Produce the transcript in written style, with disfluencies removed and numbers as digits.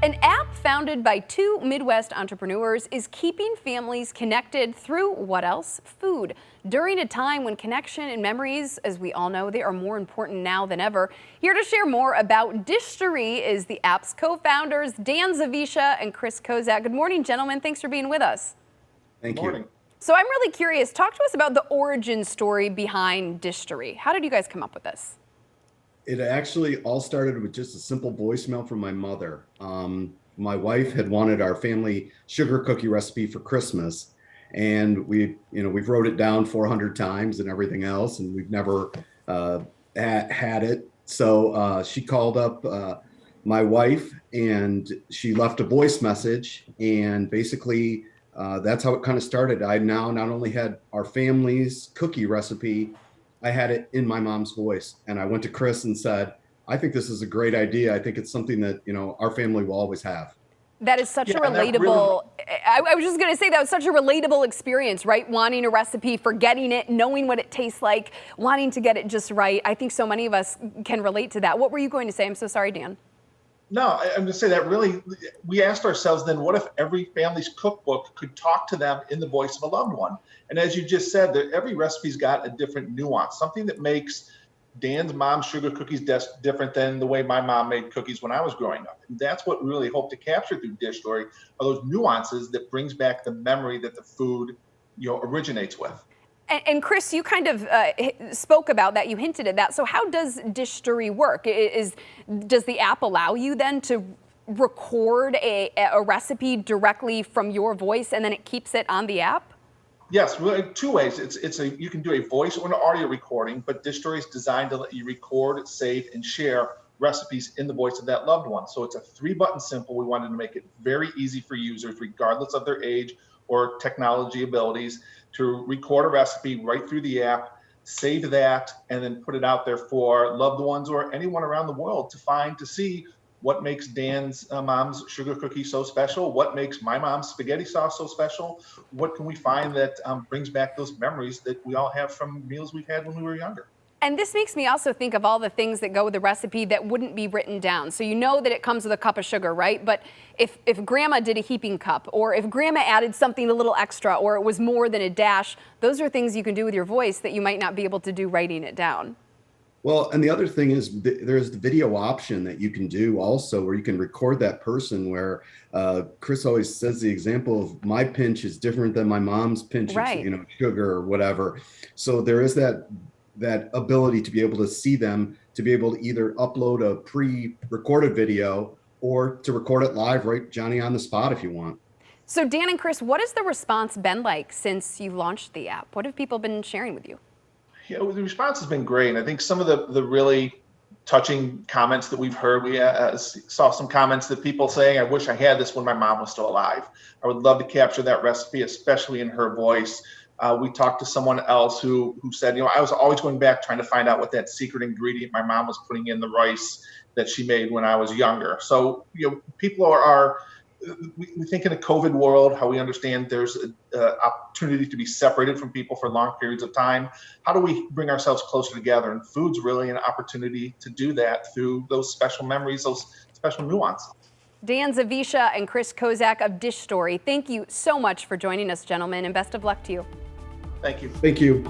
An app founded by two Midwest entrepreneurs is keeping families connected through what else? Food. During a time when connection and memories, as we all know, they are more important now than ever. Here to share more about Dishtory is the app's co-founders, ZAWISZA and Chris Kozak. Good morning, gentlemen. Thanks for being with us. Thank you. So I'm really curious. Talk to us about the origin story behind Dishtory. How did you guys come up with this? It actually all started with just a simple voicemail from my mother. My wife had wanted our family sugar cookie recipe for Christmas, and we've wrote it down 400 times and everything else, and we've never had it. So she called up my wife, and she left a voice message, and basically that's how it kind of started. I now not only had our family's cookie recipe, I had it in my mom's voice, and I went to Chris and said, I think this is a great idea. I think it's something that, our family will always have. That is such a relatable, I was just going to say that was such a relatable experience, right? Wanting a recipe, forgetting it, knowing what it tastes like, wanting to get it just right. I think so many of us can relate to that. What were you going to say? I'm so sorry, Dan. No, I'm going to say that really, we asked ourselves then, what if every family's cookbook could talk to them in the voice of a loved one? And as you just said, that every recipe's got a different nuance, something that makes Dan's mom's sugar cookies different than the way my mom made cookies when I was growing up. And that's what we really hope to capture through Dishtory, are those nuances that brings back the memory that the food, originates with. And Chris, you kind of spoke about that, you hinted at that. So how does Dishtory work? Does the app allow you then to record a recipe directly from your voice and then it keeps it on the app? Yes, really, two ways. You can do a voice or an audio recording, but Dishtory is designed to let you record, save, and share recipes in the voice of that loved one. So it's a 3-button simple. We wanted to make it very easy for users, regardless of their age or technology abilities, to record a recipe right through the app, save that, and then put it out there for loved ones or anyone around the world to find, to see what makes Dan's mom's sugar cookie so special, what makes my mom's spaghetti sauce so special, what can we find that brings back those memories that we all have from meals we've had when we were younger. And this makes me also think of all the things that go with the recipe that wouldn't be written down. So you know that it comes with a cup of sugar, right? But if grandma did a heaping cup, or if grandma added something a little extra, or it was more than a dash, those are things you can do with your voice that you might not be able to do writing it down. Well, and the other thing is there's the video option that you can do also, where you can record that person, where Chris always says the example of my pinch is different than my mom's pinch, right. Sugar or whatever. So there is that ability to be able to see them, to be able to either upload a pre-recorded video or to record it live, right, Johnny, on the spot if you want. So Dan and Chris, what has the response been like since you launched the app? What have people been sharing with you? The response has been great. And I think some of the really touching comments that we've heard, we saw some comments that people saying, I wish I had this when my mom was still alive. I would love to capture that recipe, especially in her voice. We talked to someone else who said, I was always going back trying to find out what that secret ingredient my mom was putting in the rice that she made when I was younger. So, people we think in a COVID world, how we understand there's an opportunity to be separated from people for long periods of time. How do we bring ourselves closer together? And food's really an opportunity to do that through those special memories, those special nuances. ZAWISZA and Chris Kozak of Dishtory, thank you so much for joining us, gentlemen, and best of luck to you. Thank you. Thank you.